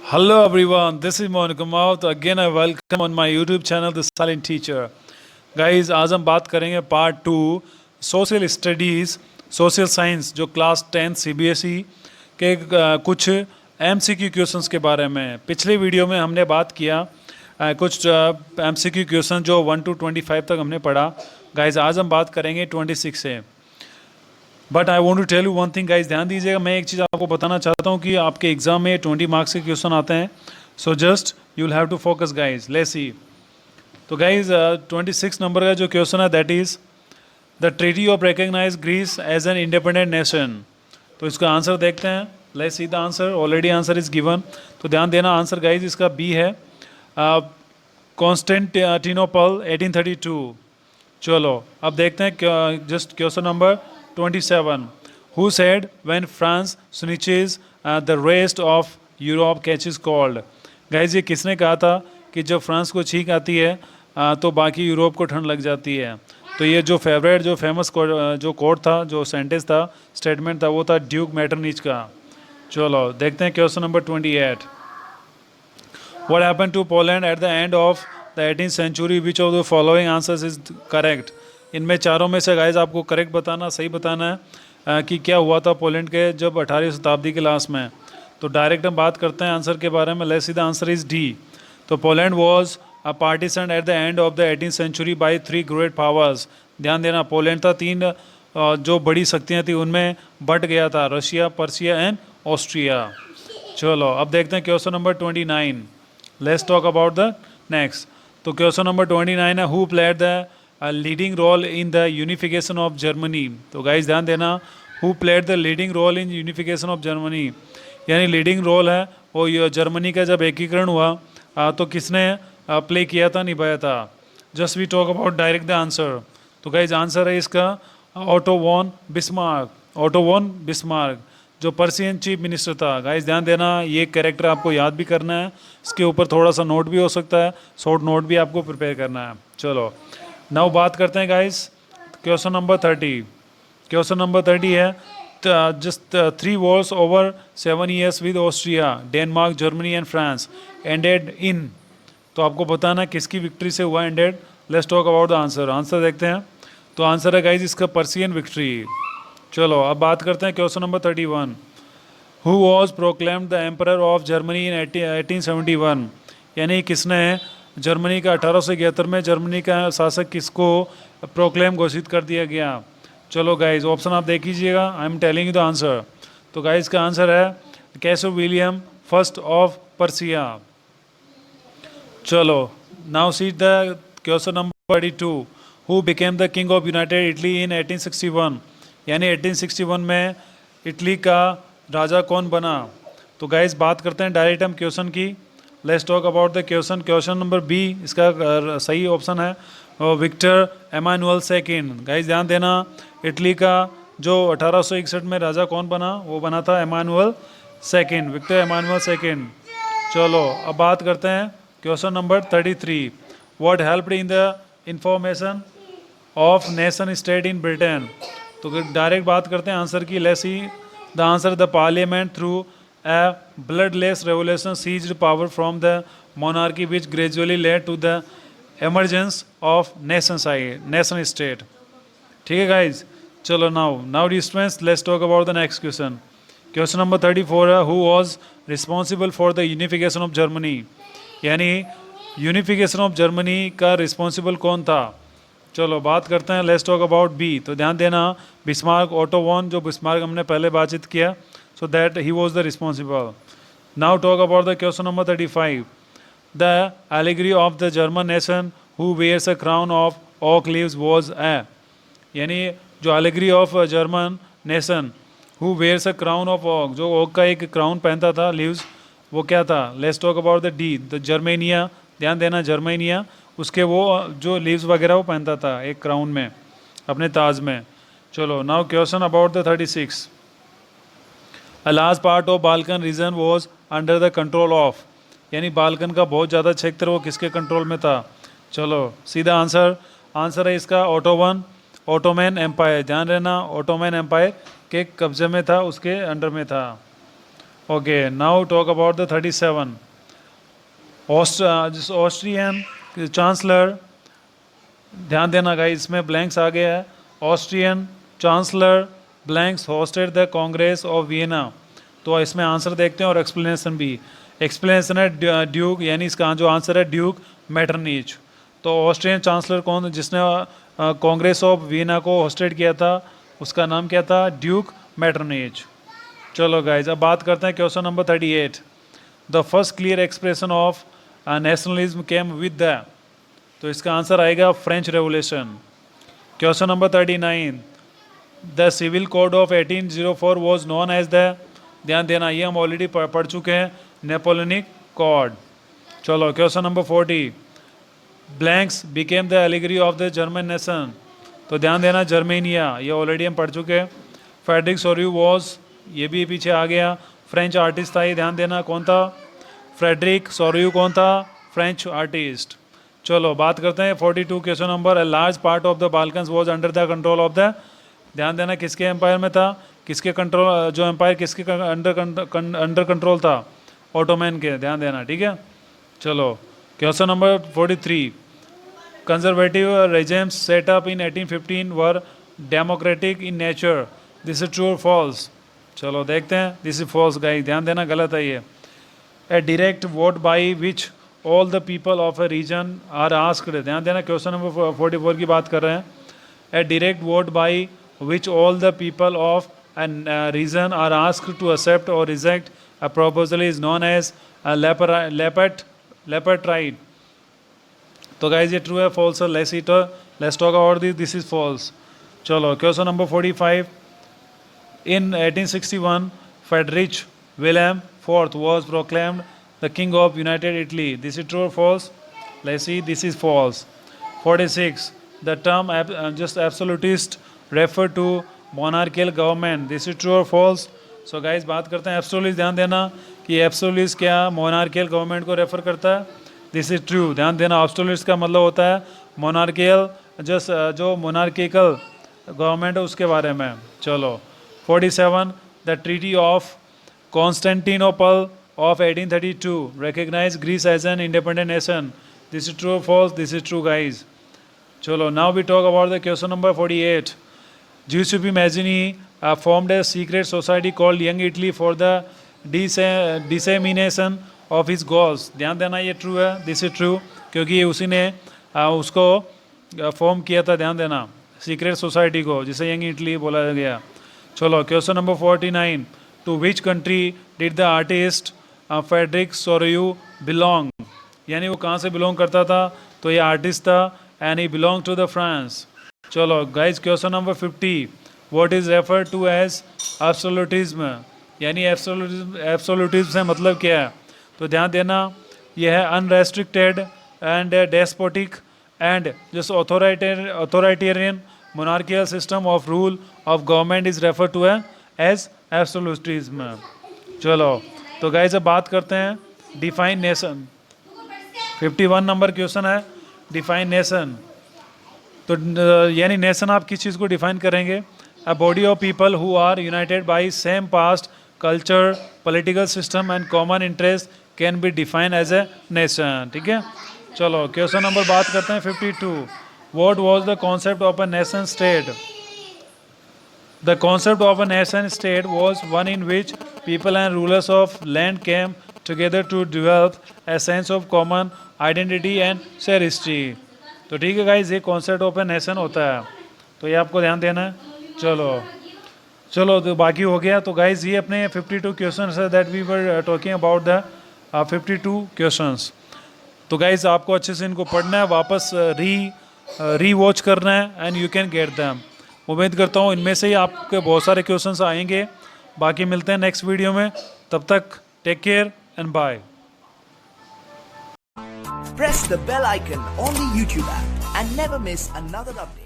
Hello everyone, this is Monica Maut. Again I welcome on my YouTube channel The Silent Teacher. Guys, आज हम बात करेंगे part 2 social studies social science जो class 10 CBSE के कुछ MCQ questions के बारे में। पिछले वीडियो में हमने बात किया कुछ MCQ क्वेश्चन जो 1 to 25 तक हमने पढ़ा। गाइज आज हम बात करेंगे 26 से। But I want to tell you one thing guys, ध्यान दीजिएगा, मैं एक चीज़ आपको बताना चाहता हूँ कि आपके एग्जाम में 20 मार्क्स के क्वेश्चन आते हैं। So just you will have to focus guys. Let's see. तो गाइज 26 नंबर का जो क्वेश्चन है that is the treaty of recognize Greece as an independent nation. तो इसका आंसर देखते हैं। Let's see the answer. Already answer is given, तो ध्यान देना। आंसर गाइज इसका बी है, कॉन्स्टेंटिनोपल 1832। चलो अब देखते हैं just question number 27. Who said when France snitches the rest of Europe catches cold? Guys ये किसने कहा था कि जब फ्रांस को छींक आती है तो बाकी यूरोप को ठंड लग जाती है। तो ये जो फेवरेट जो फेमस जो कोट था, जो सेंटेंस था, स्टेटमेंट था, वो था ड्यूक मैटरनिच का। चलो देखते हैं question number 28. What happened to Poland at the end of the 18th century? Which of the following answers is correct? इनमें चारों में से गाइज आपको करेक्ट बताना, सही बताना है कि क्या हुआ था पोलैंड के जब 18वीं शताब्दी के लास्ट में। तो डायरेक्ट हम बात करते हैं आंसर के बारे में। Let's see the answer is D. तो Poland was a partition at the end of the 18th century by 3 great powers. ध्यान देना, पोलैंड था 3 जो बड़ी शक्तियाँ थी उनमें बट गया था, रशिया, पर्सिया एंड ऑस्ट्रिया। चलो अब देखते हैं question number 29. Let's talk about the next. तो क्वेश्चन नंबर 29 है, who played the leading role in the unification of Germany. तो गाइज ध्यान देना, who played the leading role in unification of Germany, यानी लीडिंग रोल है वो Germany का जब एकीकरण हुआ तो किसने प्ले किया था, निभाया था। Just we talk about direct the answer. तो गाइज आंसर है इसका Otto von Bismarck. Otto von Bismarck जो पर्सियन चीफ मिनिस्टर था। गाइज ध्यान देना, ये कैरेक्टर आपको याद भी करना है, इसके ऊपर थोड़ा सा नोट भी हो सकता है, शॉर्ट नोट भी आपको प्रिपेयर करना है। चलो नाउ बात करते हैं guys question number 30. Question number 30 है, just 3 wars over 7 years with Austria, Denmark, Germany and France ended in. तो आपको बताना किसकी विक्ट्री से हुआ ended. Let's talk about the answer. Answer देखते हैं। तो आंसर है गाइज इसका पर्सियन विक्ट्री। चलो अब बात करते हैं question number 31. Who was proclaimed the emperor of Germany in 1871। यानी किसने जर्मनी का 1871 में जर्मनी का शासक किसको प्रोक्लेम घोषित कर दिया गया। चलो गाइज ऑप्शन आप देख लीजिएगा, I am telling you the answer. तो गाइज का आंसर है कैसो विलियम फर्स्ट ऑफ पर्सिया। चलो now see the question number 32. Who became the king of United Italy इन 1861। यानी 1861 में इटली का राजा कौन बना। तो गाइज बात करते हैं डायरेक्ट हम क्वेश्चन की। Let's talk about the question. Question number B इसका सही ऑप्शन है विक्टर एमानुअल सेकेंड। गाइज ध्यान देना, इटली का जो 1861 में राजा कौन बना, वो बना था Emmanuel second, Victor Emmanuel second. चलो अब बात करते हैं question number 33. What helped in the information of nation state in Britain. तो डायरेक्ट बात करते हैं आंसर की। Let's see the answer, the parliament through a bloodless revolution seized power from the monarchy which gradually led to the emergence of nation state. ठीक है guys. चलो now distance let's talk about the next question. Question number 34 है, who was responsible for the unification of Germany. यानी unification of Germany का responsible कौन था। चलो बात करते हैं। Let's talk about B. तो ध्यान देना, बिस्मार्क, ऑटो वॉन, जो बिस्मार्क हमने पहले बातचीत किया, so that he was the responsible. Now talk about the question number 35. The allegory of the German nation who wears a crown of oak leaves was a. यानी जो allegory of German nation who wears a crown of oak, जो oak का एक crown पहनता था leaves, वो क्या था। Let's talk about the D, the Germania. ध्यान देना, जर्मेनिया, उसके वो जो leaves वगैरह वो पहनता था एक crown में, अपने ताज में। चलो now question about the 36. A large part of Balkan region was under the control of। यानी बाल्कन का बहुत ज़्यादा क्षेत्र वो किसके कंट्रोल में था। चलो सीधा आंसर। आंसर है इसका ओटोमन एम्पायर। ध्यान रहना, ओटोमन एम्पायर के कब्जे में था, उसके अंडर में था। Okay, now talk about the 37. This Austrian chancellor, ध्यान देना गाइस, इसमें ब्लैंक्स आ गया है. Austrian chancellor blanks hosted the Congress of Vienna. तो इसमें आंसर देखते हैं और एक्सप्लेनेशन भी. एक्सप्लेनेशन है ड्यूक, यानी इसका जो आंसर है ड्यूक मेटरनिच. तो ऑस्ट्रियन चांसलर कौन, जिसने कांग्रेस ऑफ वियना को होस्टेड किया था, उसका नाम क्या था? Duke Metternich. चलो गाइज, अब बात करते हैं question number 38. The first clear expression of nationalism came with the. तो इसका आंसर आएगा French revolution. Question number 39. The civil code of 1804 was known as the. ध्यान देना, ये हम ऑलरेडी पढ़ चुके हैं, नेपोलियनिक कोड. चलो question number 40. Blanks became the allegory of the German nation. तो ध्यान देना, जर्मेनिया, ये ऑलरेडी हम पढ़ चुके हैं. फ्रेडरिक सोरियू वॉज, ये भी पीछे आ गया, फ्रेंच आर्टिस्ट था. ये ध्यान देना कौन था? फ्रेडरिक सोरियू कौन था? French artist. चलो बात करते हैं 42 question number. A large part of the Balkans was under the control of the. ध्यान देना, किसके एम्पायर में था? किसके कंट्रोल, जो एम्पायर किसके अंडर कंट्रोल था? ऑटोमैन के. ध्यान देना, ठीक है. चलो question number 43. Conservative regimes set up in 1815 were democratic in nature. This is true और फॉल्स? चलो देखते हैं. दिस इज फॉल्स गाइस, ध्यान देना, गलत है ये. A direct vote by which all the people of a region are asked. ध्यान देना, क्वेश्चन नंबर 44 की बात कर रहे हैं. A direct vote by which all the people of an region are asked to accept और reject a proposal is known as लेपर्ट्राइड. तो गाइज ये ट्रू है फॉल्स है? Let's talk about this is false. चलो question number 45. In 1861, Friedrich Wilhelm IV was proclaimed the king of United Italy. This is true or false? Let's see. This is false. 46. The term just absolutist refer to monarchical government. This is true or false? So guys, बात करते हैं absolute. ध्यान देना कि absolute क्या monarchial government को refer करता है. This is true. ध्यान देना, एब्सोल्यूट का मतलब होता है मोनार्कियल, जो मोनार्किकल गवर्नमेंट है उसके बारे में. चलो 47. The treaty of Constantinople of 1832 recognize Greece as an independent nation. This is true or false? This is true guys. चलो now we talk about the question number 48. Giuseppe Mazzini formed a secret society called Young Italy for the dissemination of his goals. ध्यान देना, ये true है. This is true, क्योंकि ये उसी ने उसको फॉर्म किया था. ध्यान देना, सीक्रेट सोसाइटी को, जिसे यंग इटली बोला गया. चलो question number 49. To which country did the artist Frederic Sorrieu belong. यानी वो कहाँ से बिलोंग करता था? तो ये आर्टिस्ट था and he belong to the France. चलो guys question number 50. What is refer to as absolutism. यानी एब्सोल्यूटिज्म से मतलब क्या है? तो ध्यान देना, यह है unrestricted and despotic and just authoritarian monarchical system of rule of government is referred to as absolutism. चलो तो गाइस अब बात करते हैं डिफाइन नेशन. 51 नंबर क्वेश्चन है, डिफाइन नेशन. तो यानी नेशन आप किस चीज़ को डिफाइन करेंगे? A body of people who are united by same past, culture, political system and common interest can be define as a nation. ठीक है. चलो क्वेश्चन नंबर बात करते हैं 52. What was the concept of a nation state? The concept of a nation state was one in which people and rulers of land came together to develop a sense of common identity and shared history. तो ठीक है guys, ये concept of a nation होता है, तो ये आपको ध्यान देना है. चलो तो बाकी हो गया. तो गाइज ये अपने 52 क्वेश्चन है that we were talking about the 52 questions. तो गाइज आपको अच्छे से इनको पढ़ना है, वापस री वॉच करना है and you can get them. उम्मीद करता हूँ इनमें से ही आपके बहुत सारे क्वेश्चंस आएंगे. बाकी मिलते हैं नेक्स्ट वीडियो में, तब तक take care and bye. Press the bell icon on the YouTube app and never miss another update.